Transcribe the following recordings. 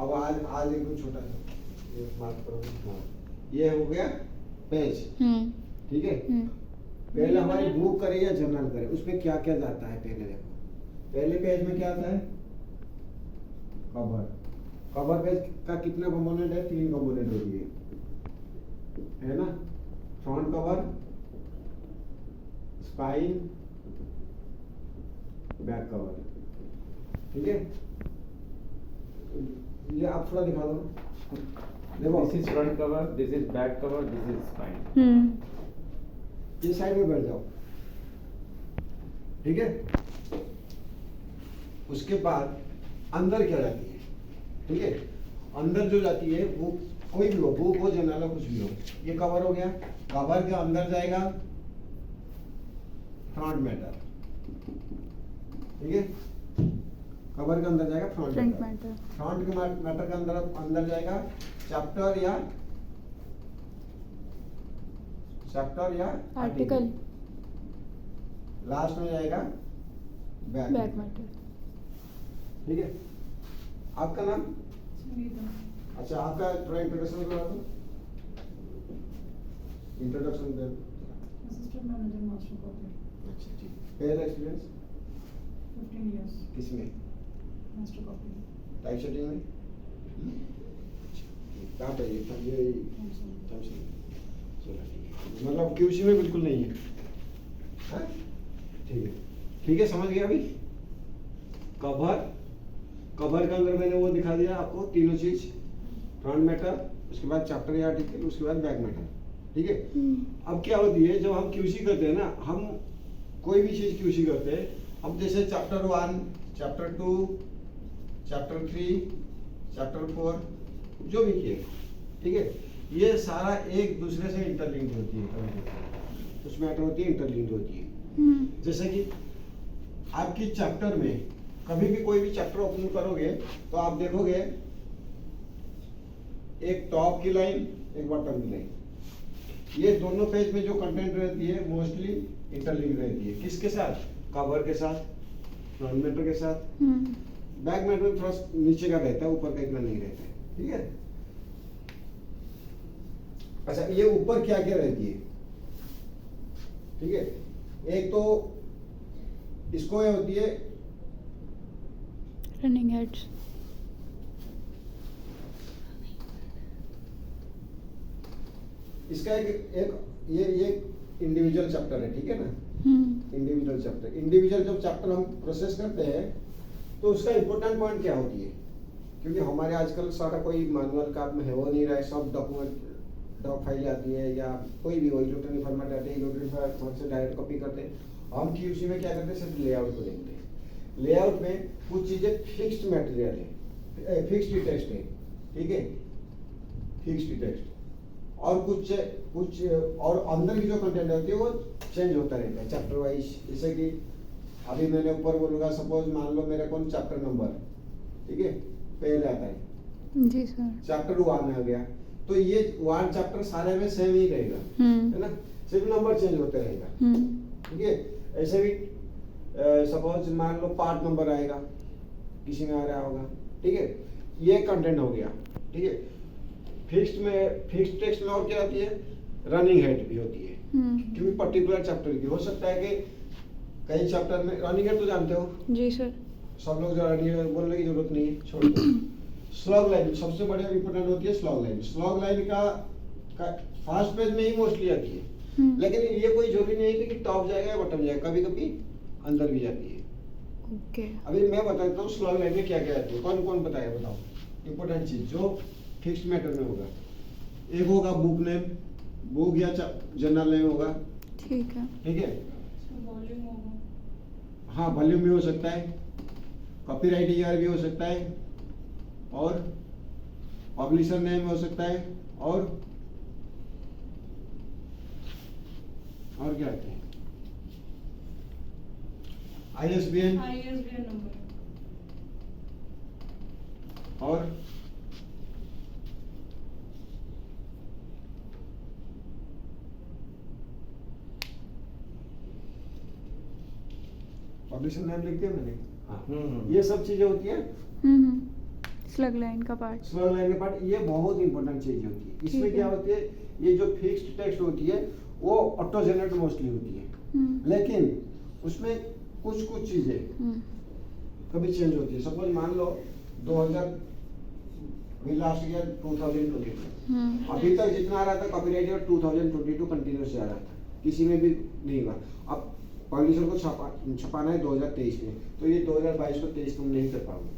अब आज एक छोटा सा ये मार्क करो। हाँ, ये हो गया पेज। ठीक है, पहले हमारी बुक करे या जर्नल करे, उसमें क्या क्या जाता है पहले देखो। पहले पेज में क्या आता है? कवर। कवर पेज का कितना कंपोनेंट है? 3 कंपोनेंट होती है ना। Front cover, spine, back cover. ठीक है, ये आप थोड़ा दिखा दो। देखो, this is front cover, this is back cover, this is spine. ये साइड में बैठ जाओ। ठीक है, उसके बाद अंदर क्या जाती है? ठीक है, अंदर जो जाती है वो कोई भी हो, बुक हो, जर्नल हो, कुछ भी हो। ये कवर हो गया। कवर के अंदर जाएगा फ्रंट मैटर। ठीक है, कवर के अंदर जाएगा फ्रंट मैटर। फ्रंट के मैटर के अंदर जाएगा चैप्टर या आर्टिकल। लास्ट में जाएगा बैक मैटर। ठीक है, आपका नाम? अच्छा, आपका थोड़ा इंट्रोडक्शन करा दो। इंट्रोडक्शन दे। Assistant manager master copy. अच्छा, ठीक। पहला एक्सपीरियंस 15 इयर्स किसमें? Master copy. टाइप सेटिंग में? कहाँ पे? ये थॉमसन। चलो, मतलब क्यूसी में बिल्कुल नहीं है। हाँ? ठीक है, समझ गया अभी। कवर के अंदर मैंने वो दिखा दिया आपको, तीनों चीज। फ्रंट मैटर, उसके बाद चैप्टर या आर्टिकल, उसके बाद बैक मैटर। ठीक है, अब क्या होती है, जब हम क्यूसी करते हैं ना, हम कोई भी चीज क्यूसी करते हैं, हम जैसे चैप्टर 1, चैप्टर 2, चैप्टर 3, चैप्टर 4 जो भी किए। ठीक है, ये सारा एक दूसरे से इंटरलिंक्ड होती है। कुछ मैटर होती है, इंटरलिंक्ड होती है। जैसे कि आपकी चैप्टर में कभी भी कोई भी चैप्टर ओपन करोगे तो आप देखोगे एक टॉप की लाइन, एक बॉटम की लाइन। ये दोनों पेज में जो कंटेंट रहती है मोस्टली इंटरलिंक रहती है। किसके साथ? कवर के साथ, फ्रंट मैटर के साथ। बैक मैटर में थोड़ा नीचे का रहता है, ऊपर का इतना नहीं रहता है। ठीक है, अच्छा, ये ऊपर क्या क्या रहती है? ठीक है, एक तो इसको ये होती है रनिंग हेड्स। इसका एक ये इंडिविजुअल चैप्टर है। ठीक है ना, इंडिविजुअल जब चैप्टर हम प्रोसेस करते हैं तो उसका इंपॉर्टेंट पॉइंट क्या होती है? क्योंकि हमारे आजकल सारा कोई मैनुअल का में हो नहीं रहा है, सब डॉक्यूमेंट डॉक फाइल आती है या कोई भी इलेक्ट्रॉनिक फॉर्मेट आते हैं, इलेक्ट्रॉनिक फॉर्मेट से डायरेक्ट कॉपी करते हैं। हम क्यूसी में क्या करते हैं, सिर्फ लेआउट को देखते हैं। लेआउट में कुछ चीजें फिक्स्ड मटेरियल है, फिक्स्ड टेक्स्ट है। ठीक है, फिक्स्ड टेक्स्ट, और कुछ और अंदर की जो कंटेंट होती है वो चेंज होता रहता है चैप्टर वाइज। जैसे कि अभी मैंने ऊपर बोलूंगा, सपोज मान लो मेरे को चैप्टर नंबर, ठीक है, पहले आता है जी सर, चैप्टर 1 आ गया, तो ये 1 चैप्टर सारे में सेम ही रहेगा, है ना, सिर्फ नंबर चेंज होते रहेगा। ठीक है, ऐसे भी सपोज मान लो पार्ट नंबर आएगा, किसी में आ रहा होगा। ठीक है, ये कंटेंट हो गया। ठीक है, फिक्स्ड टेक्स्ट में और क्या आती है? रनिंग हेड भी होती है, क्योंकि पर्टिकुलर चैप्टर की हो सकता है कि कई चैप्टर में रनिंग हेड तो जानते हो जी सर, सब लोग, जो रनिंग हेड बोलने की जरूरत नहीं है, छोड़ दो। स्लॉग लाइन सबसे बड़ी इंपोर्टेंट होती है। स्लॉग लाइन का फर्स्ट पेज में ही मोस्टली आती है, लेकिन ये कोई जरूरी नहीं है कि टॉप जाएगा या बॉटम जाएगा, कभी कभी अंदर भी जाती है। ओके, अभी मैं बताता हूँ स्लॉग लाइन में क्या क्या आती है। कौन कौन बताएगा, बताओ। इंपोर्टेंट चीज जो फिक्स्ड मैटर में होगा, एक होगा बुक नेम, बुक या जर्नल नेम होगा। ठीक है, ठीक है, वॉल्यूम होगा। हाँ, वॉल्यूम भी हो सकता है, कॉपीराइट ईयर भी हो सकता है, और पब्लिशर नेम हो सकता है, और क्या आते हैं? ISBN नंबर और पब्लिशर नेम लिखते हैं मैंने। हाँ, ये सब चीजें होती है स्लग लाइन का पार्ट। स्लग लाइन के पार्ट, ये बहुत इंपॉर्टेंट चीज होती है। इसमें ठीक क्या है। होती है, ये जो फिक्स्ड टेक्स्ट होती है वो ऑटो जनरेट मोस्टली होती है, लेकिन उसमें कुछ कुछ चीजें कभी चेंज होती है। सपोज मान लो 2000 लास्ट ईयर 2022 अभी तक जितना आ रहा था कॉपीराइट ईयर 2022 कंटिन्यूस जा रहा था, किसी में भी नहीं हुआ। अब पब्लिशर को छपाना है 2023 में, तो ये 2022 को 23 तुम नहीं कर पाओगे,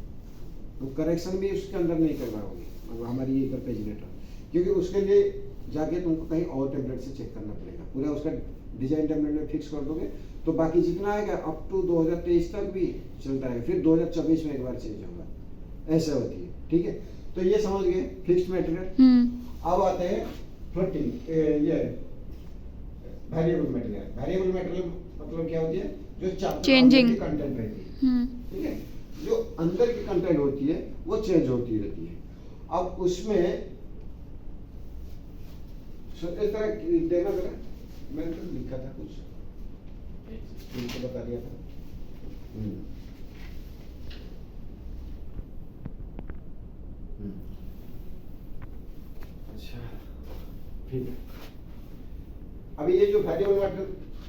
तो करेक्शन भी उसके अंदर नहीं कर पाओगे, मतलब हमारी ये पेज नेटर, क्योंकि उसके लिए जाके तुमको कहीं और टेम्पलेट से चेक करना पड़ेगा। पूरा उसका डिजाइन टेम्पलेट में फिक्स कर दोगे तो बाकी जितना आएगा अप टू 2023 तक भी चलता है, फिर 2024 में एक बार चेंज होगा, ऐसे होती है। ठीक है, तो ये समझ गए फिक्स्ड मटेरियल। अब आते हैं फ्लोटिंग, ये वेरिएबल मटेरियल। वेरिएबल मटेरियल मतलब क्या होती है, जो चैप्टर Changing. की कंटेंट रहती है, ठीक है, जो अंदर की कंटेंट होती है वो चेंज होती रहती है। अब उसमें इस तरह देना जरा, मैंने तो लिखा था कुछ, तुमको बता दिया था। अच्छा ठीक है। अभी ये जो वेरिएबल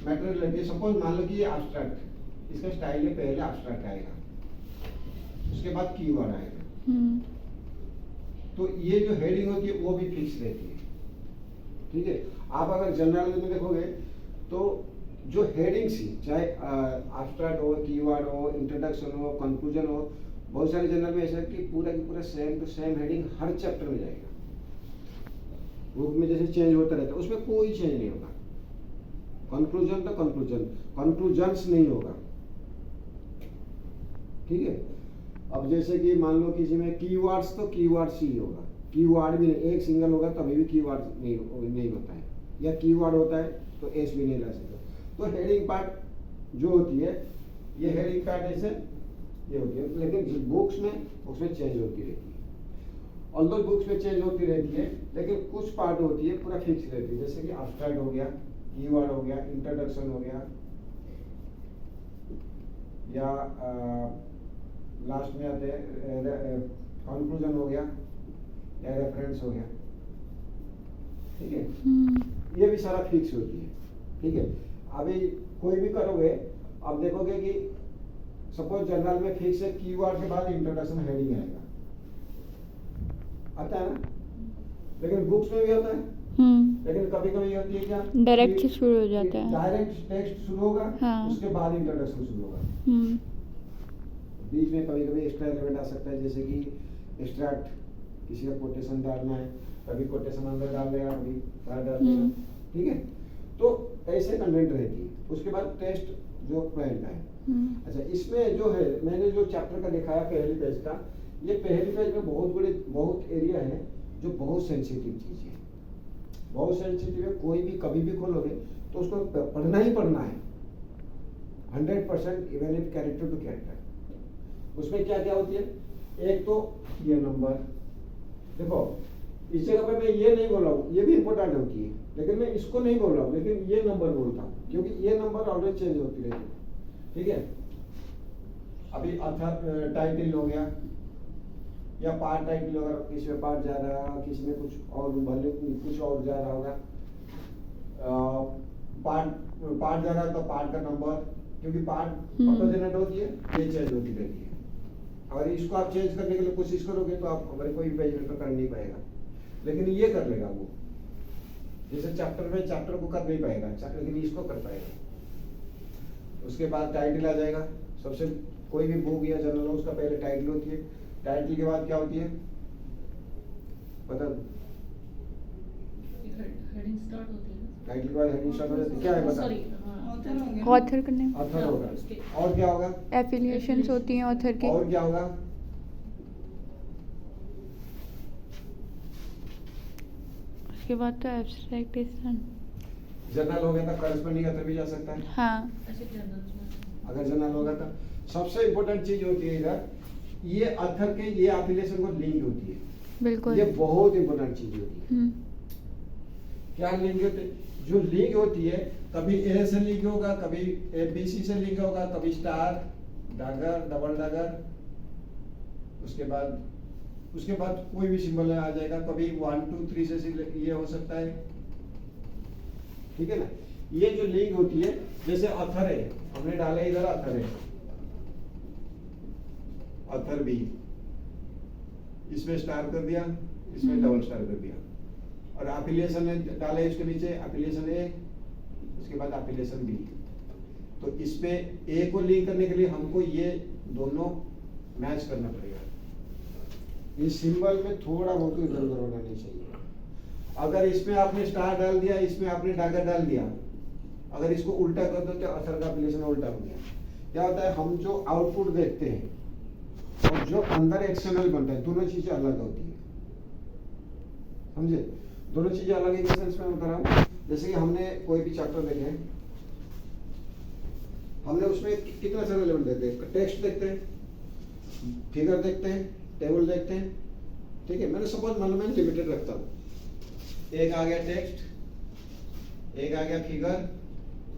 मटेरियल रहती है, सपोज मान लो कि ये एब्स्ट्रैक्ट, इसका स्टाइल में पहले एब्स्ट्रैक्ट आएगा, उसके बाद कीवर्ड आएगा, तो ये जो हेडिंग होती है वो भी फिक्स रहती है। ठीक है, आप अगर जनरल में देखोगे तो जो हेडिंग्स ही, चाहे एब्स्ट्रैक्ट हो, कीवर्ड हो, इंट्रोडक्शन हो, कंक्लूजन हो, बहुत सारे जनरल में ऐसा है कि पूरा की पूरा सेम टू सेम हेडिंग हर चैप्टर में जाएगा। बुक में जैसे चेंज होता रहता है, उसमें कोई चेंज नहीं होगा। कंक्लूजन तो कंक्लूजन्स नहीं होगा। ठीक है, अब जैसे कि मान लो किसी में कीवर्ड्स, तो कीवर्ड्स ही होगा, कीवर्ड भी नहीं, एक सिंगल होगा तभी भी कीवर्ड नहीं होता है, या कीवर्ड होता है तो एस भी नहीं ला सकता। तो हेडिंग पार्ट जो होती है, ये हेडिंग पार्ट ऐसे ये होती है, लेकिन बुक्स में उसमें चेंज होती रहती है। ऑल्दो बुक्स में चेंज होती रहती है, लेकिन कुछ पार्ट होती है पूरा फिक्स रहती है, जैसे कि एब्स्ट्रैक्ट हो गया, कीवर्ड हो गया, इंट्रोडक्शन हो गया, या लास्ट में आते हैं कंक्लूजन हो गया, या रेफरेंस हो गया। ठीक है, ये भी सारा फिक्स होती है। ठीक है, अभी कोई भी करोगे, अब देखोगे कि सपोज जनरल में फिक्स है, कीवर्ड के बाद इंट्रोडक्शन हेडिंग आएगा, आता है ना, लेकिन बुक्स में भी होता है। लेकिन कभी कभी होती है क्या, डायरेक्ट शुरू हो जाता है, डायरेक्ट टेक्स्ट शुरू होगा, हाँ। उसके बाद इंट्रोडक्शन शुरू होगा, बीच में कभी कभी एक्स्ट्रा एलिमेंट आ सकता है, जैसे कि एक्सट्रैक्ट, किसी का कोटेशन डालना है, कभी कोटेशन अंदर डाल देगा, कभी बाहर डाल देगा। ठीक है, तो ऐसे कंटेंट रहती है। उसके बाद टेस्ट जो पॉइंट है। अच्छा, इसमें जो है मैंने जो चैप्टर का दिखाया पहली पेज का, ये पहली पेज में बहुत एरिया है जो बहुत सेंसिटिव चीज है, बहुत सेंसिटिव है। कोई भी कभी भी खोलोगे तो उसको पढ़ना ही पढ़ना है 100%, even if character to character. उसमें क्या क्या होती है, एक तो ये नंबर, देखो इस जगह पे मैं ये नहीं बोल रहा हूँ, ये भी इंपॉर्टेंट होती है, लेकिन मैं इसको नहीं बोल रहा हूँ, लेकिन ये नंबर बोलता हूँ, क्योंकि ये नंबर ऑलवेज चेंज होती रहती है। ठीक है, अभी अर्थात टाइटल हो गया, या पार्ट टाइटल होगा, किसी में पार्ट जा रहा है, किसी में कुछ और भले कुछ और जा रहा होगा, पार्ट जा रहा है तो पार्ट का नंबर, क्योंकि पार्ट ऑटो जनरेट होती है, ये चेंज होती रहती है। अगर इसको आप चेंज करने के लिए कोशिश करोगे तो आप हमारे कोई पेज में कर नहीं पाएगा, लेकिन ये कर लेगा वो। जैसे चैप्टर में चैप्टर को कर नहीं पाएगा, लेकिन इसको कर पाएगा। उसके बाद टाइटल आ जाएगा, सबसे कोई भी बुक या जर्नल हो उसका पहले टाइटल होती है, टाइटल के बाद क्या होती है बता दो, हेडिंग स्टार्ट होती है ना, टाइटल के बाद हेडिंग स्टार्ट हो जाती है, क्या है बता, ऑथर होंगे, ऑथर का नेम, ऑथर होगा, और क्या होगा, एफिलिएशंस होती हैं ऑथर की, और क्या होगा, उसके बाद तो एब्स्ट्रैक्ट जर्नल हो गया तो करस्पॉन्डिंग ऑथर भी जा सकता है। हाँ, अगर जर्नल होगा तो सबसे इम्पोर्टेंट चीज होती है इधर, ये ऑथर के ये एफिलिएशन को लिंक होती है, बिल्कुल, ये बहुत इम्पोर्टेंट चीज होती है। क्या लिंक होती है, जो लिंक होती है, कभी ए से लिंक होगा, कभी ABC से लिंक होगा, कभी स्टार, डैगर, डबल डैगर, उसके बाद उसके बाद कोई भी सिंबल आ जाएगा, कभी 1 2 3 से ये हो सकता है, ठीक है ना। ये जो लिंक होती है, जैसे अथर है, हमने डाला इधर अथर है, अथर भी, इसमें स्टार कर दिया, इसमें डबल स्टार कर दिया, और एफिलिएशन में डाले इसके नीचे एफिलिएशन ए, उसके बाद एफिलिएशन बी। तो इसमें ए को लिंक करने के लिए हमको ये दोनों मैच करना पड़ेगा। इस सिंबल में थोड़ा बहुत इधर उधर होना नहीं चाहिए। अगर इसमें आपने स्टार डाल दिया, इसमें आपने डैगर डाल दिया, अगर इसको उल्टा कर दो तो असर का एप्लीकेशन उल्टा हो गया। क्या होता है, हम जो आउटपुट देखते हैं और जो अंदर एक्सटर्नल बनता है, दोनों चीजें अलग होती है, समझे। दोनों चीजें अलग है, सेंस में बता रहा हूँ। जैसे कि हमने कोई भी चैप्टर देखे, हमने उसमें कितना सारे एलिमेंट देखते हैं, टेक्स्ट देखते हैं, फिगर देखते हैं, टेबल देखते हैं, ठीक है। मैंने सपोज मान लो मैं लिमिटेड रखता हूँ, एक आ गया टेक्स्ट, एक आ गया फिगर,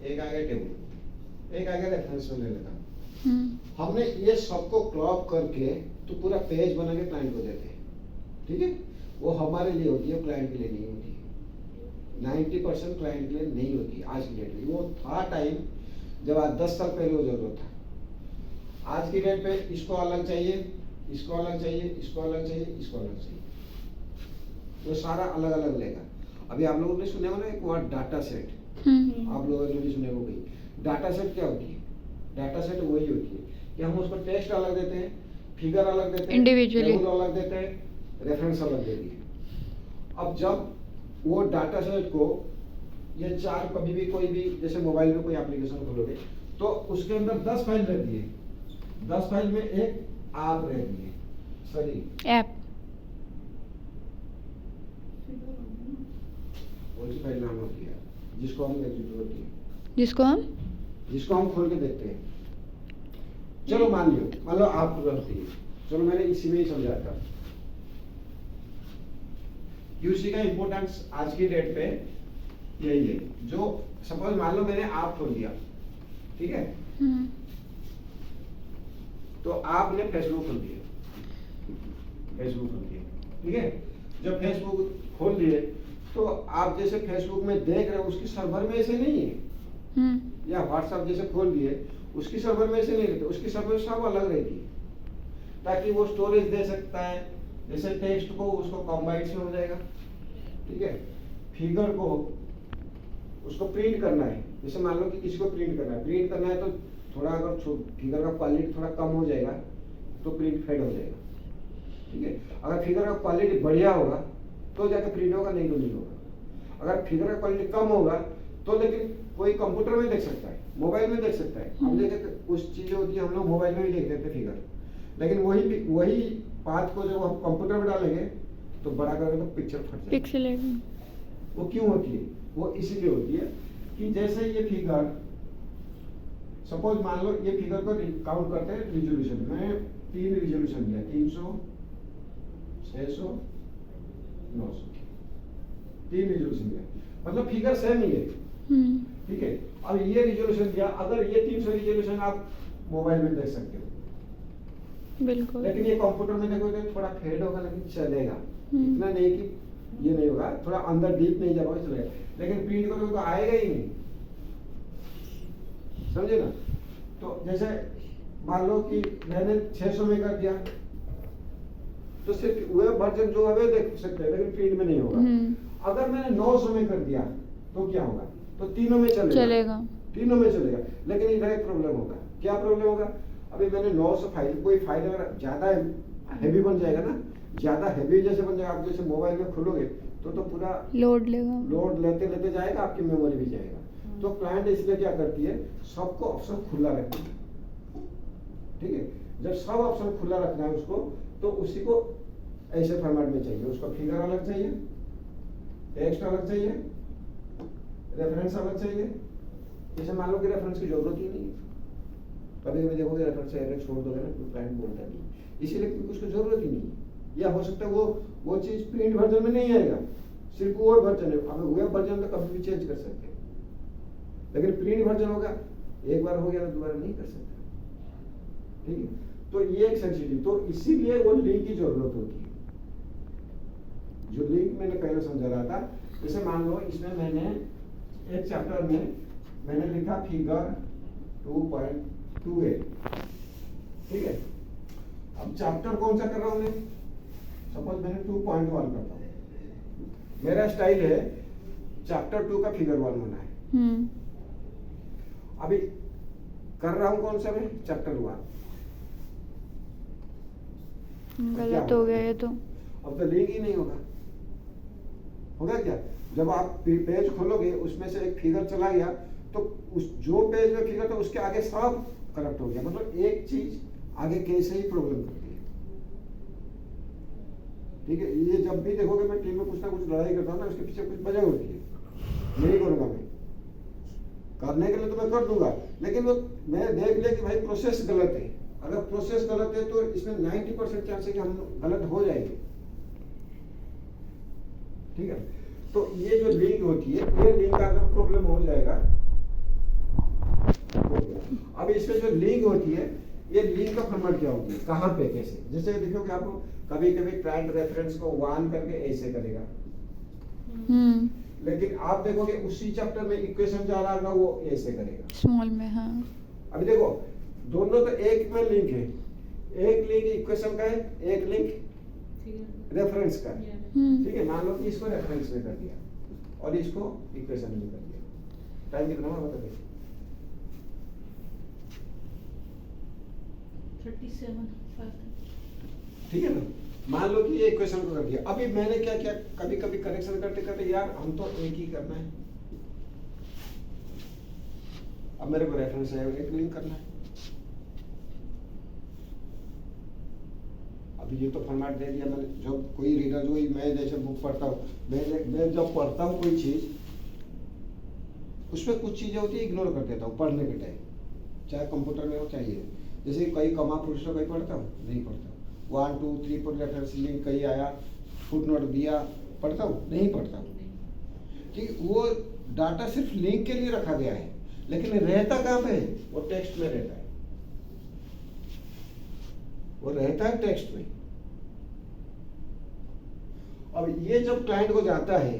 एक आ गया टेबल, एक आ गया रेफरेंस में ले लेता हूँ। हमने ये सबको क्रॉप करके तो पूरा पेज बना के क्लाइंट को देते हैं, ठीक है। वो हमारे लिए होती है, क्लाइंट के लिए नहीं होती है। 90% क्लाइंट के लिए नहीं होती है आज की डेट में। वो था टाइम जब आज 10 साल पहले वो जरूरत था। आज की डेट पे इसको अलग चाहिए, इसको अलग चाहिए, इसको अलग चाहिए, इसको अलग चाहिए, तो सारा अलग अलग लेगा। अभी आप लोगों ने सुने होगा एक वर्ड डाटा सेट, आप लोगों ने भी सुने होगी। डाटा सेट क्या होती है? डाटा सेट वही होती है कि हम उसको टेक्स्ट अलग देते हैं, फिगर अलग देते हैं, इंडिविजुअली टेबल अलग देते हैं, रेफरेंस अलग देते हैं। अब जब वो डाटा सेट को ये चार, कभी भी कोई भी जैसे मोबाइल में कोई एप्लीकेशन खोलोगे तो उसके अंदर 10 फाइल रहती है, 10 फाइल में एक ऐप रहती है, सॉरी ऐप, कौन सी फाइल नाम होती है जिसको हम एग्जीक्यूट होती है, जिसको हम खोल के देखते हैं। चलो मान लो आप रखती है, चलो मैंने इसी में ही समझाया था। यूसी का इंपोर्टेंस आज की डेट पे यही है। जो सपोज मान लो मैंने आप खोल दिया, ठीक है, तो आपने फेसबुक खोल दिया, फेसबुक खोल दिया, ठीक है। जब फेसबुक खोल दिए तो आप जैसे फेसबुक में देख रहे हो उसकी सर्वर में ऐसे नहीं है, या व्हाट्सएप जैसे खोल दिए उसकी सर्वर में ऐसे नहीं रहते, उसकी सर्वर सब अलग रहती है, ताकि वो स्टोरेज दे सकता है। जैसे टेक्स्ट को उसको कम बाइट्स में हो जाएगा, ठीक है। फिगर को उसको प्रिंट करना है, जैसे मान लो कि किसी को प्रिंट करना है तो थोड़ा अगर फिगर का क्वालिटी थोड़ा कम हो जाएगा तो प्रिंट फेड हो जाएगा, ठीक है। अगर फिगर का क्वालिटी बढ़िया होगा तो जाकर प्रिंट होगा, नहीं तो नहीं होगा। अगर फिगर का क्वालिटी कम होगा तो लेकिन कोई कंप्यूटर में देख सकता है, मोबाइल में देख सकता है। हम देखे कुछ चीजें होती है हम लोग मोबाइल में भी देख देते फिगर, लेकिन वही बात को जब हम कंप्यूटर में डालेंगे तो बड़ा करेंगे तो पिक्चर फट जाएगी, पिक्सेलेट। वो क्यों होती है? वो इसीलिए होती है कि जैसे ये फिगर, सपोज मान लो ये फिगर को काउंट करते हैं रिजोल्यूशन में, 3 रिजोल्यूशन दिया, 300, 600, 900, 3 रिजोल्यूशन दिया, मतलब फिगर सेम ही है, ठीक है। अब ये रिजोल्यूशन दिया, अगर ये 300 रिजोल्यूशन आप मोबाइल में देख सकते हो, बिल्कुल, लेकिन ये कंप्यूटर में देखोगे तो थोड़ा फेड होगा, लेकिन चलेगा। इतना नहीं कि ये नहीं होगा, थोड़ा अंदर डीप नहीं जा पाएगा, चलेगा। लेकिन प्रिंट करोगे तो आएगा ही नहीं, समझे ना। तो जैसे मान लो कि मैंने 600 में कर दिया तो सिर्फ वेब वर्जन जो है देख सकते हैं, लेकिन प्रिंट में नहीं होगा। अगर मैंने 900 में कर दिया तो क्या होगा? तो तीनों में चलेगा, तीनों में चलेगा। लेकिन इधर एक प्रॉब्लम होगा। क्या प्रॉब्लम होगा? अभी मैंने 900 फाइल, कोई फाइल अगर ज्यादा हैवी बन जाएगा ना, ज्यादा हैवी जैसे बन जाएगा, आप जैसे मोबाइल में खोलोगे तो पूरा लोड लेते जाएगा, आपकी मेमोरी भी जाएगा। तो क्लाइंट इसलिए क्या करती है, सबको ऑप्शन खुला रखती है, ठीक है। जब सब ऑप्शन खुला रखना है उसको, तो उसी को ऐसे फॉर्मेट में चाहिए, उसको फिगर अलग चाहिए, टेक्स्ट अलग चाहिए, रेफरेंस अलग चाहिए। जैसे मान लो कि रेफरेंस की जरूरत ही नहीं है, कभी कभी देखोगे रेफरेंस एरर छोड़ दोगे ना, क्लाइंट बोलता नहीं, इसीलिए क्योंकि उसको जरूरत ही नहीं है। या हो सकता है वो चीज प्रिंट वर्जन में नहीं आएगा, सिर्फ वर्ड वर्जन है। अब वेब वर्जन तो कभी भी चेंज कर सकते हैं, लेकिन प्रिंट वर्जन होगा, एक बार हो गया तो दोबारा नहीं कर सकते, ठीक है। तो ये एक सेंसिटिव, तो इसीलिए वो लिंक की जरूरत होती है। जो लिंक मैंने पहले समझा रहा था, जैसे मान लो इसमें मैंने एक चैप्टर में मैंने लिखा फिगर 2.28, ठीक है। अब चैप्टर कौन सा कर रहा हूं मैं, सपोज मैंने 2.1 करता हूं, मेरा स्टाइल है चैप्टर 2 का फिगर 1 होना है। अभी कर रहा हूं कौन सा मैं, चैप्टर 1। गलत हो गया ये तो। अब तो लिंक ही नहीं होगा क्या? जब आप पेज खोलोगे उसमें से एक फिगर चला गया तो उस जो पेज में फिगर था उसके आगे सब करप्ट हो गया, मतलब एक चीज आगे कैसे ही प्रॉब्लम करती है, ठीक है। ये जब भी देखोगे मैं टीम में कुछ ना कुछ लड़ाई करता हूँ ना, उसके पीछे कुछ वजह होती है। नहीं करूंगा मैं, करने के लिए तो मैं कर दूंगा, लेकिन वो मैं देख लिया कि भाई प्रोसेस गलत है। अगर प्रोसेस गलत है तो इसमें 90% चांस है कि हम गलत हो जाएंगे, ठीक है। तो ये जो लिंक होती है, ये लिंक का अगर प्रॉब्लम हो जाएगा, अब इसमें जो लिंक होती है, ये लिंक का फॉर्मेट क्या होती है, कहाँ पे कैसे, जैसे देखोगे आप कभी कभी क्लाइंट रेफरेंस को 1 करके ऐसे करेगा, लेकिन आप देखोगे उसी चैप्टर में इक्वेशन जा रहा होगा वो ऐसे करेगा, स्मॉल में। हाँ, अभी देखो दोनों तो एक में लिंक है, एक लिंक इक्वेशन का है, एक लिंक रेफरेंस का है, ठीक है। मान लो कि इसको रेफरेंस में कर दिया और इसको इक्वेशन में कर दिया, टाइम कितना हुआ बता दे। 37 ठीक है ना, मान लो कि ये इक्वेशन को कर दिया। अभी मैंने क्या किया, कभी कभी करेक्शन करते करते यार हम तो एक ही करना है, अब मेरे को रेफरेंस है एक लिंक करना है। अभी ये तो फॉर्मेट दे दिया मैंने, जब कोई रीडर जो मैं जैसे बुक पढ़ता हूँ, मैं जब पढ़ता हूँ कोई चीज, उसमें कुछ चीजें होती है इग्नोर कर देता हूँ पढ़ने के टाइम, चाहे कंप्यूटर में हो चाहिए। जैसे कई कमा पुरुषों कहीं पढ़ता हूँ, नहीं पढ़ता हूँ। 1 2 3 पर रेफरेंस लिंक कहीं आया, फुटनोट दिया, पढ़ता हूँ, नहीं पढ़ता हूँ, ठीक। वो डाटा सिर्फ लिंक के लिए रखा गया है, लेकिन रहता कहाँ पे है, वो टेक्स्ट में रहता है, वो रहता है टेक्स्ट में। अब ये जब क्लाइंट को जाता है,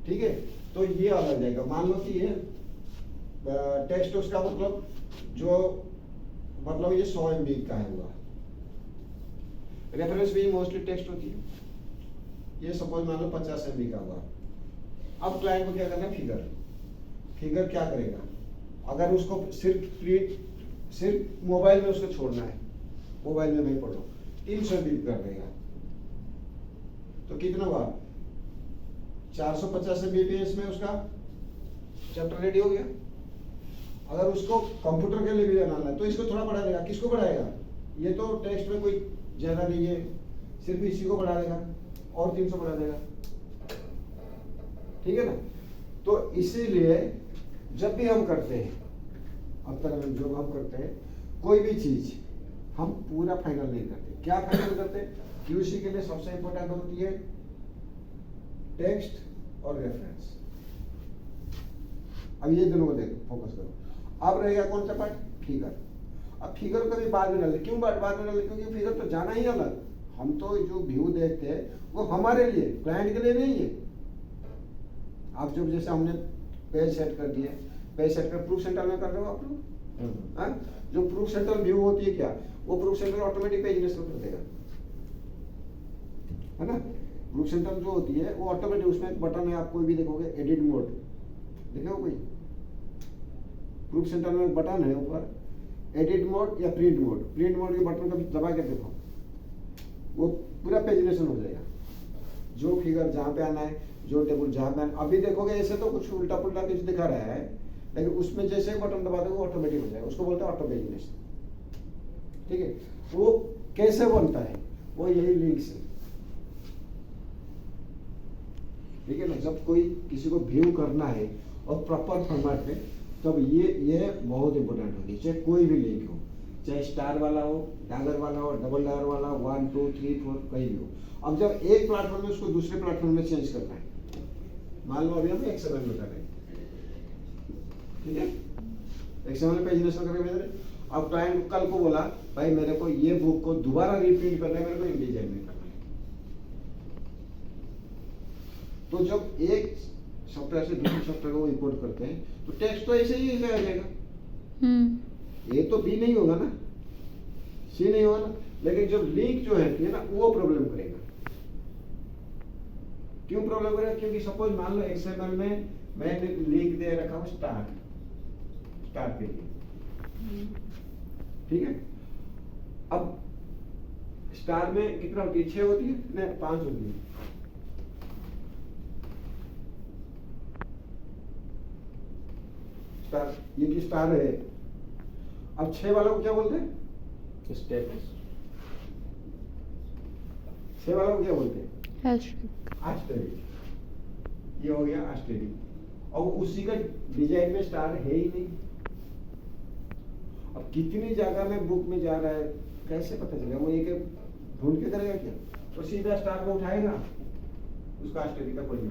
ठीक है, तो ये अलग जाएगा। मान लो कि ये टेक्स्ट, उसका मतलब जो मतलब ये 100 MB का है हुआ, रेफरेंस भी मोस्टली टेक्स्ट होती है, ये सपोज मान लो 50 MB का हुआ। अब क्लाइंट को क्या करना है, फिगर क्या करेगा, अगर उसको सिर्फ मोबाइल में उसको छोड़ना है, मोबाइल में नहीं पढ़ो, 300 MB कर देगा, तो कितना हुआ 450 MB में उसका चैप्टर रेडी हो गया। अगर उसको कंप्यूटर के लिए भी बनाना है तो इसको थोड़ा बढ़ा देगा, किसको बढ़ाएगा, ये तो टेक्स्ट में कोई ज्यादा नहीं है, सिर्फ इसी को बढ़ा देगा और 300 बढ़ा देगा, ठीक है ना। तो इसीलिए जब भी हम करते हैं, अब तक जो हम करते हैं कोई भी चीज हम पूरा फाइनल नहीं करते। क्या फाइनल करते हैं, क्यूसी के लिए सबसे इंपॉर्टेंट होती है टेक्स्ट और रेफरेंस। अब ये दोनों को देखो, फोकस करो। अब रहेगा कौन सा पार्ट, फिगर। अब फिगर को भी बाद में डाले, क्यों बाद में डाले, क्योंकि फिगर तो जाना ही अलग। हम तो जो व्यू देखते हैं वो हमारे लिए, क्लाइंट के लिए नहीं है। आप जब जैसे हमने पेज सेट कर दिए, पेज सेट कर प्रूफ सेंटर में कर रहे हो आप लोग, जो प्रूफ सेंटर व्यू होती है क्या, वो proof centre automatic page install कर देगा, है ना। प्रूफ सेंटर जो होती है वो ऑटोमेटिक, उसमें एक बटन है, आप कोई भी देखोगे एडिट मोड, देखो कोई प्रूफ सेंटर में एक बटन है ऊपर, एडिट मोड या प्रिंट मोड। प्रिंट मोड के बटन कभी दबा के देखो, वो पूरा पेजिनेशन हो जाएगा, जो फिगर जहाँ पे आना है, जो टेबल जहाँ पे आना। अभी देखोगे ऐसे तो कुछ उल्टा पुल्टा कुछ दिखा रहा है, लेकिन उसमें जैसे बटन दबा दोगे वो ऑटोमेटिक हो जाएगा, उसको बोलते हैं ऑटो पेजिनेशन, ठीक है। वो कैसे बनता है, वो यही लिंक से, ठीक है ना। जब कोई किसी को व्यू करना है और प्रॉपर फॉर्मेट में, तब ये बहुत इंपॉर्टेंट होगी, चाहे कोई भी लिंक हो, चाहे स्टार वाला हो, डॉलर वाला हो, डबल डॉलर वाला हो, 1 2 3 4 कहीं भी हो। अब जब एक प्लेटफॉर्म में उसको दूसरे प्लेटफॉर्म में चेंज करना है, मान लो अभी हम XML में कर रहे हैं, ठीक है, XML में पेजिनेशन करके भेज रहे। अब क्लाइंट कल को बोला भाई मेरे को ये बुक को दोबारा रिप्रिंट करना है, मेरे को InDesign में करना है, तो जब एक सॉफ्टवेयर से दूसरे सॉफ्टवेयर को इंपोर्ट करते हैं तो टेक्स्ट तो ऐसे ही आ जाएगा, ए तो बी नहीं होगा ना, सी नहीं होगा ना, लेकिन जब लिंक जो है ना वो प्रॉब्लम करेगा। क्यों प्रॉब्लम करेगा? क्योंकि सपोज मान लो एक्सएमएल में मैंने लिंक दे रखा हूं स्टार के लिए, ठीक है। अब स्टार में कितना होती है? 6 होती है ना, 5 होती है। स्टार, ये की स्टार है। अब 6 वाला को क्या बोलते हैं? स्टेटस। 6 वाला को क्या बोलते हैं? एस्टेरिक। आस्टेरिक। ये हो गया आस्टेरिक। और उसी का डिजाइन में स्टार है ही नहीं। अब कितनी जगह में बुक में जा रहा है कैसे पता चलेगा? वो एक ढूंढ के करेगा क्या? तो सीधा स्टार को उठाएगा, उसका आस्टेरिक का कोई नहीं।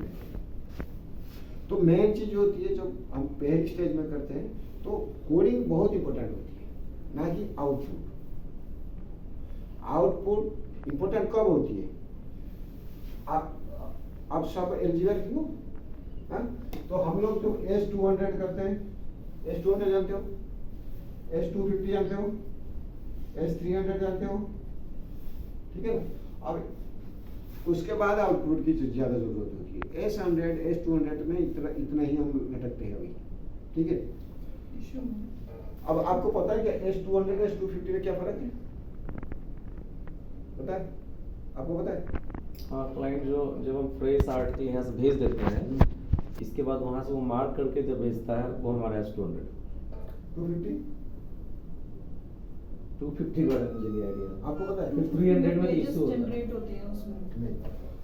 तो मेन चीज होती है जब हम पहली स्टेज में करते हैं तो कोडिंग बहुत इंपॉर्टेंट होती है, ना कि आउटपुट। आउटपुट इंपॉर्टेंट कब होती है? आप सब एलिजिबल क्यों? हाँ? तो हम लोग जो S200 करते हैं, S200 जानते हो, S250 जानते हो, S300 जानते हो, ठीक है ना। अब उसके बाद आउटपुट की ज्यादा जरूरत होती है। S100 S200 में इतना ही हम लटकते हैं अभी, ठीक है। अब आपको पता है कि S200 S250 में क्या फर्क है? पता है आपको? पता है? हाँ, क्लाइंट जो जब हम फ्रेश आर्ट के यहाँ से भेज देते हैं, इसके बाद वहाँ से वो मार्क करके जब भेजता है वो हमारा S200 250 का मुझे नहीं आइडिया। आपको पता है? 300 में इशू होता है। जनरेट होते हैं उसमें। नहीं,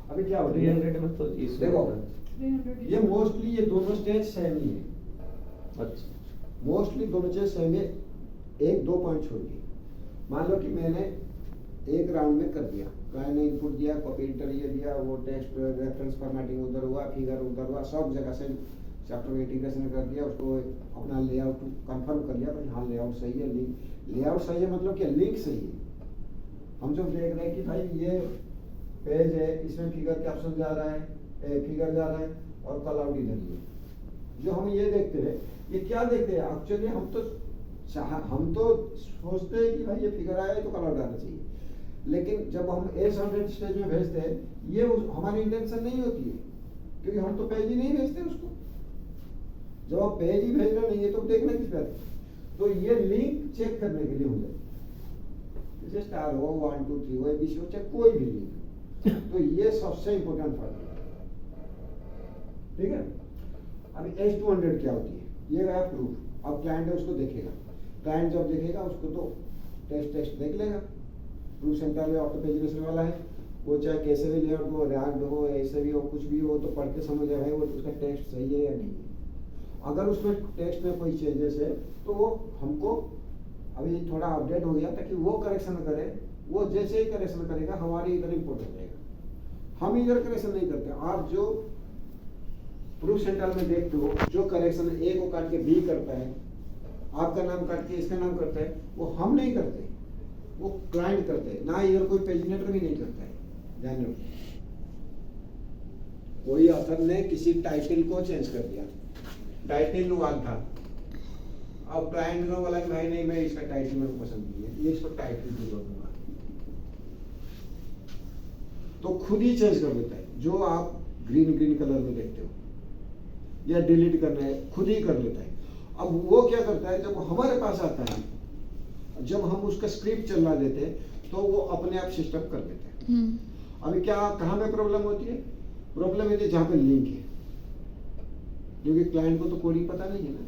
अभी क्या होता है? 300 में तो इशू देखो, होता है। 300 ये मोस्टली ये दोनों स्टेज सेम ही है। अच्छा, मोस्टली दोनों चीज सेम है, 1-2 पॉइंट छोड़ के। मान लो कि मैंने एक राउंड में कर दिया, क्लाइंट ने इनपुट दिया, कॉपी इंटर ये दिया, वो टेक्स्ट रेफरेंस फॉर्मेटिंग उधर हुआ, फिगर उधर हुआ, सब जगह से चैप्टर में इंटीग्रेशन कर दिया, उसको अपना लेआउट कंफर्म कर लिया, भाई हाँ लेआउट सही है, लेआउट सही है मतलब क्या? लिंक सही है। हम जो देख रहे हैं कि भाई ये पेज है, इसमें फिगर के ऑप्शन जा रहा है, फिगर जा रहा है और कॉल आउट इधर ही है। जो हम ये देखते हैं, ये क्या देखते हैं एक्चुअली? हम तो सोचते हैं कि भाई ये फिगर आया है तो कॉल आउट आना चाहिए, लेकिन जब हम S100 स्टेज में भेजते हैं ये हमारी इंटेंशन नहीं होती है, क्योंकि हम तो पेज ही नहीं भेजते उसको। जब आप पेज ही भेज रहे नहीं है तो देखना किस बात? तो ये लिंक चेक करने के लिए हो जाए, जैसे स्टार हो 1 2 3 हो ABC हो, चाहे कोई भी लिंक। तो ये सबसे इंपॉर्टेंट फर्क है, ठीक है। अभी S200 क्या होती है? ये गया प्रूफ। अब क्लाइंट है उसको देखेगा, क्लाइंट जब देखेगा उसको तो टेक्स्ट देख लेगा। प्रूफ सेंटर में ऑटो पेजिनेशन वाला है, वो चाहे कैसे भी लेआउट हो, रिएक्ट हो, ऐसे भी हो, कुछ भी हो, तो पढ़ के समझ जाए भाई वो उसका टेक्स्ट सही है या नहीं है। अगर उसमें टेक्स्ट में कोई चेंजेस है तो वो हमको अभी थोड़ा अपडेट हो गया ताकि वो करेक्शन करे। वो जैसे ही करेक्शन करेगा हमारे इधर इंपोर्ट हो जाएगा, हम इधर करेक्शन नहीं करते। आप जो प्रूफ सेंटर में देखते हो, जो करेक्शन ए को काट के बी करता है, आपका नाम काट के इसका नाम करता है, वो हम नहीं करते, वो क्लाइंट करते हैं। ना इधर कोई पेजिनेटर भी नहीं करता है, ध्यान रखो। कोई ऑथर ने किसी टाइटल को चेंज कर दिया, टाइटल 1 था, अब क्लाइंट ने बोला कि भाई नहीं मैं इसका टाइटल मेरे को पसंद नहीं है, ये इसको टाइटल भी कर दूंगा, तो खुद ही चेंज कर देता है। जो आप ग्रीन कलर में देखते हो या डिलीट करना है खुद ही कर लेता है। अब वो क्या करता है, जब हमारे पास आता है, जब हम उसका स्क्रिप्ट चला देते हैं तो वो अपने आप सिस्टम कर देते हैं। अभी क्या कहाँ में प्रॉब्लम होती है? प्रॉब्लम होती है जहाँ पे लिंक है, क्योंकि क्लाइंट को तो कोडिंग पता नहीं है ना।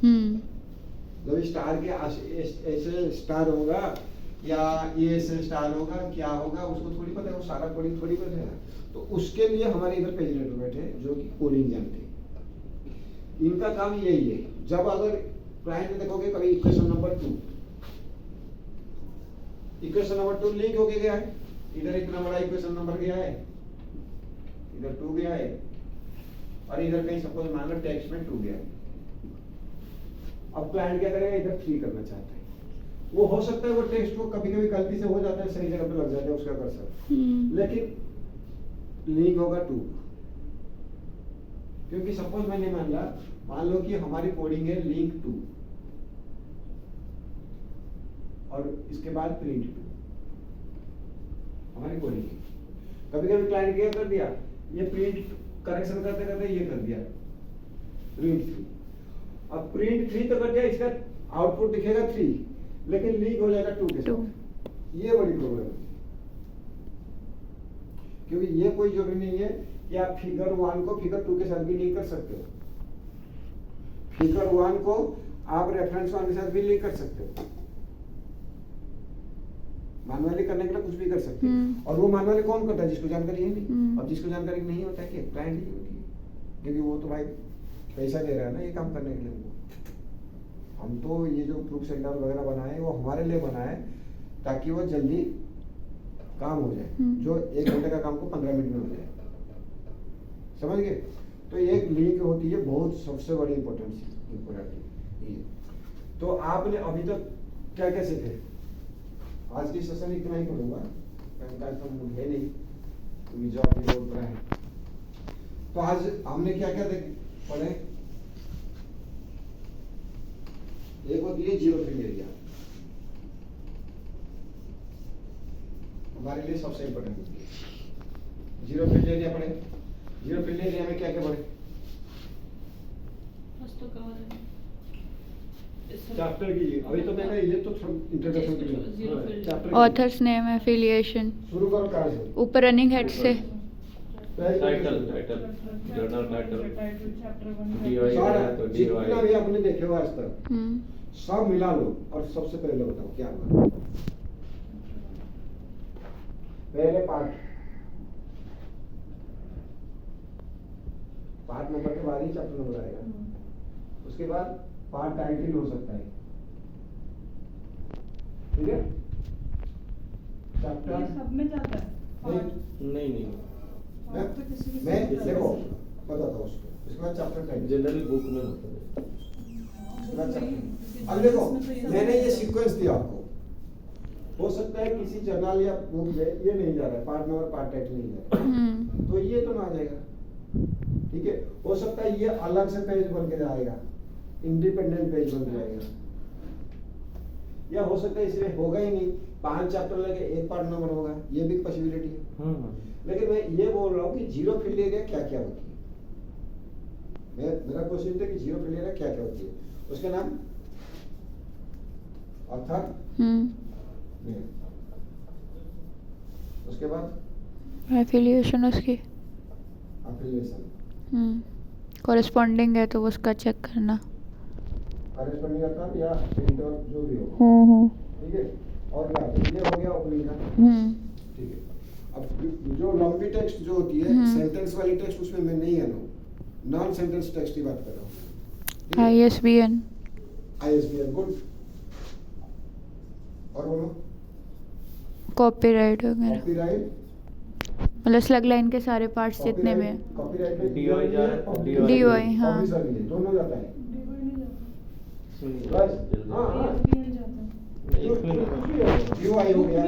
जब स्टार के ऐसे स्टार होगा या ये ऐसे स्टार होगा, क्या होगा उसको थोड़ी पता है, वो सारा कोडिंग थोड़ी पता है। तो उसके लिए हमारे इधर पेजिनेटर बैठे हैं जो कि कोडिंग जानते हैं। इनका काम यही है। जब अगर क्लाइंट में देखोगे कभी इक्वेशन नंबर 2 लिंक होके गया है, इधर इतना बड़ा इक्वेशन नंबर गया है, इधर 2 गया है, और इधर कहीं सपोज मान लो टेक्स्ट में 2 गया है। अब क्लाइंट क्या करेगा, इधर 3 करना चाहता है। वो हो सकता है वो टेक्स्ट को कभी कभी गलती से हो जाता है, सही जगह पे लग जाता है उसका कर्सर, लेकिन लिंक होगा 2, क्योंकि सपोज मैंने मान लो कि हमारी कोडिंग है लिंक टू और इसके बाद प्रिंट टू, हमारी कोडिंग है। कभी कभी क्लाइंट क्या कर दिया, ये प्रिंट करेक्शन करते करते ये कर दिया प्रिंट 3। अब प्रिंट 3 तो कर दिया, इसका आउटपुट दिखेगा 3 लेकिन लीक हो जाएगा 2 के साथ। ये बड़ी प्रॉब्लम है, क्योंकि ये कोई जरूरी नहीं है कि आप फिगर 1 को फिगर 2 के साथ भी लिंक कर सकते हो। फिगर 1 को आप रेफरेंस 1 के साथ भी लिंक कर सकते हो। मैनुअली करने के लिए कुछ भी कर सकते हैं। और वो मैनुअली कौन करता है? जिसको जानकारी है नहीं। अब जिसको जानकारी नहीं होता है कि क्लाइंट ही होती है, क्योंकि वो तो भाई पैसा दे रहा है ना ये काम करने के लिए। हम तो ये जो प्रूफ सेंटर वगैरह बनाए वो हमारे लिए बनाए ताकि वो जल्दी काम हो जाए, जो 1 घंटे का काम को 15 मिनट में हो जाए। समझ गए? तो एक लिंक होती है बहुत सबसे बड़ी इंपॉर्टेंट ये। तो आपने अभी तक क्या क्या सीखे? आज की सेशन इतना ही करूंगा, आज तो मूड है नहीं क्योंकि जॉब भी बहुत बड़ा है। तो आज हमने क्या क्या पढ़े? एक होती है जीरो फील्ड एरिया, हमारे लिए सबसे इंपॉर्टेंट होती है। जीरो फील्ड एरिया पढ़े। जीरो फील्ड एरिया में क्या क्या पढ़े? चैप्टर की अभी तो मैंने ये तो इंट्रोडक्शन के लिए चैप्टर ऑथर्स नेम, एफिलिएशन। शुरू करो कहाँ से? ऊपर रनिंग हेड से। टाइटल जर्नल टाइटल डीओआई है तो जितना भी डीओआई आपने देखे हो आज तक सब मिला लो और सबसे पहले बताओ क्या हुआ। पहले पार्ट नंबर के बाद ही चैप्टर नंबर आएगा। उसके बाद पार्ट टाइटल हो सकता है, ठीक है? चैप्टर सब में जाता है। नहीं मैं देखो बताता हूँ उसको। उसके बाद चैप्टर टाइटल जनरली बुक में होता है। उसके बाद चैप्टर। अब देखो मैंने ये सीक्वेंस दिया आपको, हो सकता है किसी जर्नल या बुक में ये नहीं जा रहा है, पार्ट नंबर पार्ट टाइटल नहीं जा रहा है, तो ये तो ना आ जाएगा, ठीक है? हो सकता है ये अलग से पेज बन के जाएगा, इंडिपेंडेंट पेज बन जाएगा, या हो सकता है इसमें होगा ही नहीं, 5 चैप्टर लगे 1 पार्ट नंबर होगा, ये भी पॉसिबिलिटी है। लेकिन मैं ये बोल रहा हूँ कि जीरो फील्ड एरिया क्या क्या होती है। मेरा क्वेश्चन था कि जीरो फील्ड एरिया क्या क्या होती है। उसके नाम ऑथर, उसके बाद एफिलिएशन उसकी एफिलिएशन, कॉरेस्पॉन्डिंग है तो उसका चेक करना। कॉरेस्पॉन्डिंग ऑथर या इंटर जो भी हो, ठीक है? और क्या ये हो गया ओपनिंग का, ठीक है? अब जो लंबी टेक्स्ट जो होती है सेंटेंस वाली टेक्स्ट, उसमें मैं नहीं है नॉन सेंटेंस टेक्स्ट की बात कर रहा हूँ। ISBN good. और बोलो कॉपीराइट वगैरह, कॉपीराइट, मतलब स्लग लाइन के सारे पार्ट्स जितने में। कॉपीराइट में DOI जा रहा है, DOI हाँ। ऑफिसर के लिए दोनों जाता है। बस हाँ हाँ DOI हो गया,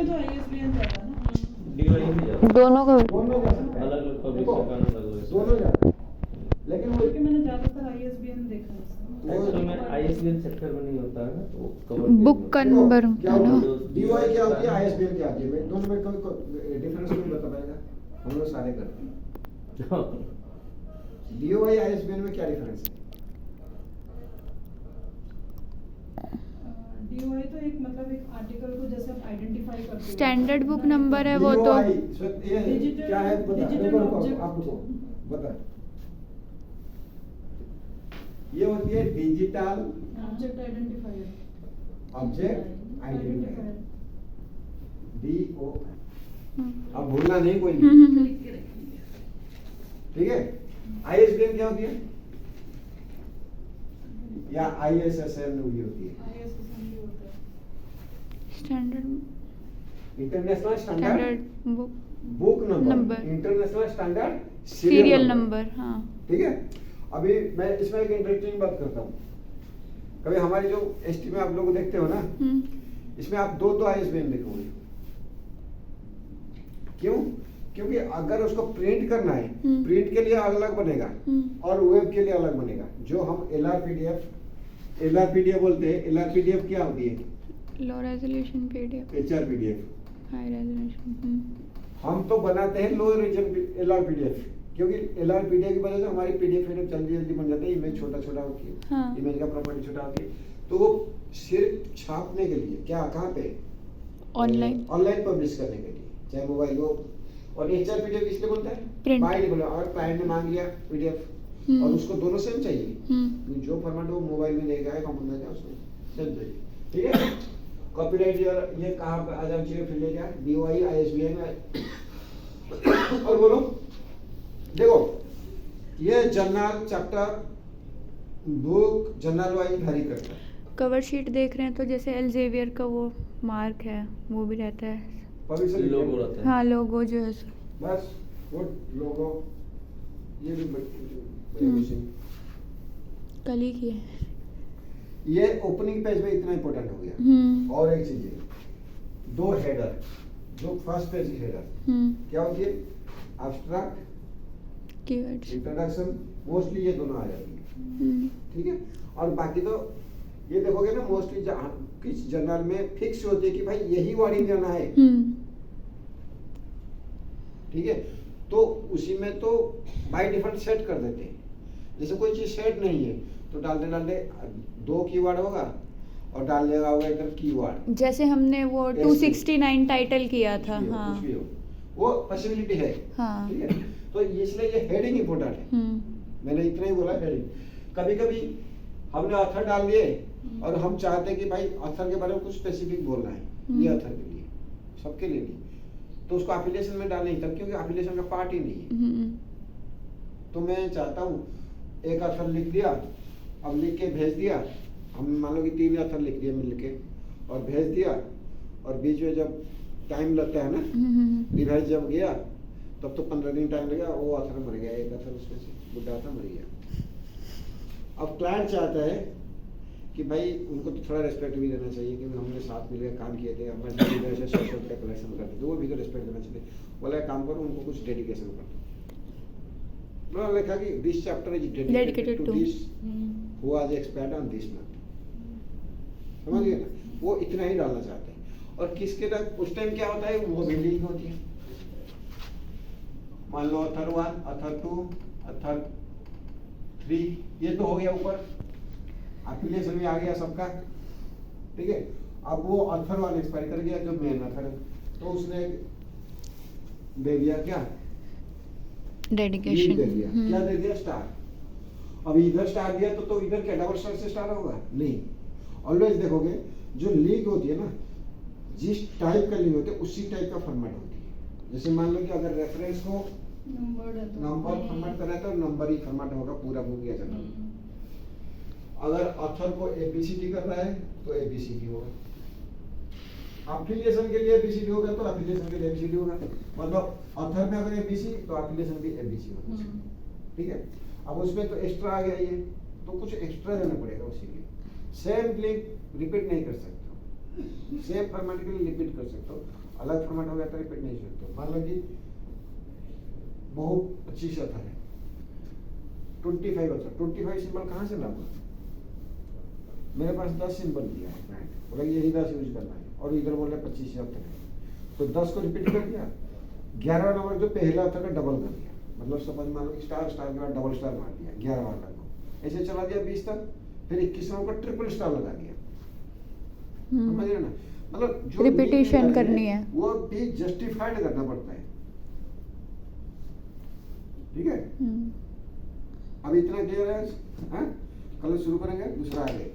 डीओआई भी जाता दोनों का दोनों जा सकता है, अलग अलग पब्लिशर का अलग अलग दोनों जाता है। लेकिन वो मैंने ज्यादातर ISBN देखा है। एक्चुअल में आईएसबीएन सेक्टर में नहीं होता है ना, तो कवर बुक का नंबर क्या होता है होता ना। है? DOI क्या होती है, ISBN क्या होती है? दोनों में कोई डिफरेंस नहीं बता पाएगा, हम लोग सारे करते हैं। DOI ISBN में क्या डिफरेंस है? DOI तो एक मतलब एक आर्टिकल को जैसे आप आइडेंटिफाई करते हो। स्टैंडर्ड बुक नंबर है वो तो। DOI ये डिजिटल- क्या है बता, डिजिटल रुको, रुको, ऑब्जेक्ट। आप रुको, बता। ये होती है digital object identifier. Object identifier, DOI। हम्म। अब भूलना नहीं कोई, ठीक है? ISBN क्या होती है? या ISSN भी होती है, ISSN भी होता है। Standard international standard standard book book number, number. International standard serial number हाँ। ठीक है? अभी मैं इसमें एक इंटरेस्टिंग बात करता हूँ। कभी हमारी जो एसटी में आप लोग देखते हो ना, इसमें आप 2 ISBN देखोगे। क्यों? क्योंकि अगर उसको प्रिंट करना है, हम्म। प्रिंट के लिए अलग बनेगा हम्म। और वेब के लिए अलग बनेगा। जो हम LRPDF बोलते हैं, LRPDF क्या होती है? Low resolution PDF, HRPDF। High resolution. हम तो बनाते हैं लो रेजोल्यूशन LRPDF, क्योंकि LRPDF की वजह से हमारी PDF जल्दी जल्दी बन जाता है, इमेज छोटा छोटा होती है, हाँ। इमेज का प्रॉपर्टी छोटा होती है। तो वो सिर्फ छापने के लिए, क्या कहाँ पे? ऑनलाइन। ऑनलाइन पब्लिश करने के लिए, चाहे मोबाइल हो। और HRPDF इसलिए बोलता है Print। बाय बोला, और क्लाइंट ने मांग लिया PDF और उसको दोनों सेम चाहिए, जो फॉर्मेट वो मोबाइल में लेगा कॉमन देगा उसमें सेम चाहिए, ठीक है। कॉपीराइट ये कहाँ पे आ जाना चाहिए? फिर ले गया DOI ISBN में। और बोलो, देखो ये journal chapter book journal wise vary करता है। कवर शीट देख रहे हैं तो जैसे एल्जेवियर का वो मार्क है वो भी रहता है। पब्लिशर लोगो रहता है। हाँ, लोगो जो है बस वो लोगो ये भी कल ही की है। ये ओपनिंग पेज में इतना इंपॉर्टेंट हो गया। और एक चीज है, 2 हेडर, जो फर्स्ट पेज की हेडर क्या होती है? Abstract, keywords. इंट्रोडक्शन, मोस्टली ये दोनों आ जाती है, ठीक है। और बाकी तो ये देखोगे ना, मोस्टली किस जर्नल में फिक्स होती है कि भाई यही वर्डिंग देना है, ठीक है। तो उसी में तो बाय डिफॉल्ट सेट कर देते हैं। जैसे कोई चीज सेट नहीं है तो डालते 2 कीवर्ड होगा और डाल देगा होगा इधर कीवर्ड। जैसे हमने वो 269 टाइटल किया था। कुछ भी हो, हाँ, कुछ भी हो, वो पॉसिबिलिटी है, हाँ। ठीक है। तो इसलिए ये हेडिंग इंपॉर्टेंट है। मैंने इतना ही बोला हेडिंग। कभी कभी हमने ऑथर डाल दिए और हम चाहते हैं कि भाई ऑथर के बारे में कुछ स्पेसिफिक बोलना है, ये ऑथर के लिए, सबके लिए नहीं, तो उसको एफिलिएशन में डालना ही था, क्योंकि एफिलिएशन का पार्ट ही नहीं है। तो मैं चाहता हूँ एक ऑथर लिख दिया, अब लिख के भेज दिया, हम मान लो कि 3 ऑथर लिख दिया मिल के और भेज दिया, और बीच में जब टाइम लगता है ना, रिवाइज जब गया तब तो 15 दिन टाइम लगेगा, वो ऑथर मर गया, एक ऑथर उसमें से बुढ़ा ऑथर मर गया। अब क्लाइंट चाहता है कि भाई उनको तो थोड़ा रेस्पेक्ट भी देना चाहिए, क्योंकि हमने साथ मिलकर काम किए थे, हमारे से सोशल का कलेक्शन करते थे, वो भी तो रेस्पेक्ट देना चाहिए। बोला काम करो, उनको कुछ डेडिकेशन कर दो। मैंने लिखा कि this chapter is dedicated to this who was expert on this matter, समझ गए ना। वो इतना ही डालना चाहते हैं। और किसके तक उस टाइम क्या होता है, वो बिल्डिंग होती है। मान लो ऑथर 1, ऑथर 2, ऑथर 3, ये तो हो गया ऊपर, एफिलिएशन भी आ गया सबका, ठीक है। अब वो ऑथर 1 एक्सपायर कर गया, जो मेन ऑथर है, तो उसने दे दिया क्या, डेडिकेशन दे दिया, क्या दे दिया, स्टार। अब इधर स्टार दिया तो इधर क्या डबल स्टार से स्टार होगा? नहीं। ऑलवेज देखोगे जो लिंक होती है ना, जिस टाइप का लिंक होती है उसी टाइप का फॉर्मेट होती है। जैसे मान लो कि अगर रेफरेंस को नंबर फॉर्मेट कर रहा है तो नंबर ही फॉर्मेट होगा पूरा बुक या जर्नल। अगर ऑथर को ABCD कर रहा है तो ABCD होगा। एफिलिएशन के लिए ABCD होगा तो एफिलिएशन के लिए ABCD होगा। मतलब ऑथर में अगर ABC तो एफिलिएशन भी ABC होगा, ठीक है। अब उसमें तो एक्स्ट्रा आ गया ये, तो कुछ एक्स्ट्रा देना पड़ेगा उसी लिए। सेम लिंक रिपीट नहीं कर सकते, सेम फॉर्मेट के लिए रिपीट कर सकते हो, अलग फॉर्मेट हो गया तो रिपीट नहीं कर सकते। मान लो कि बहुत 25 ऑथर है, 25 ऑथर, 25 सिंबल कहाँ से लाऊंगा? मेरे पास 10 सिंबल दिया है क्लाइंट, बोला यही 10 यूज करना है, और इधर बोला 25 ऑथर है, तो 10 को रिपीट कर दिया, 11 नंबर जो पहला ऑथर का डबल कर दिया, मतलब समझ मान लो कि स्टार के बाद डबल स्टार मार दिया, 11 बार को ऐसे चला दिया 20 तक, फिर 21 नंबर का ट्रिपल स्टार लगा दिया। समझ रहे ना, मतलब जो रिपीटेशन करनी है वो भी जस्टिफाइड करना पड़ता है, ठीक है। अब इतना क्लियर है, कल शुरू करेंगे, दूसरा आगे।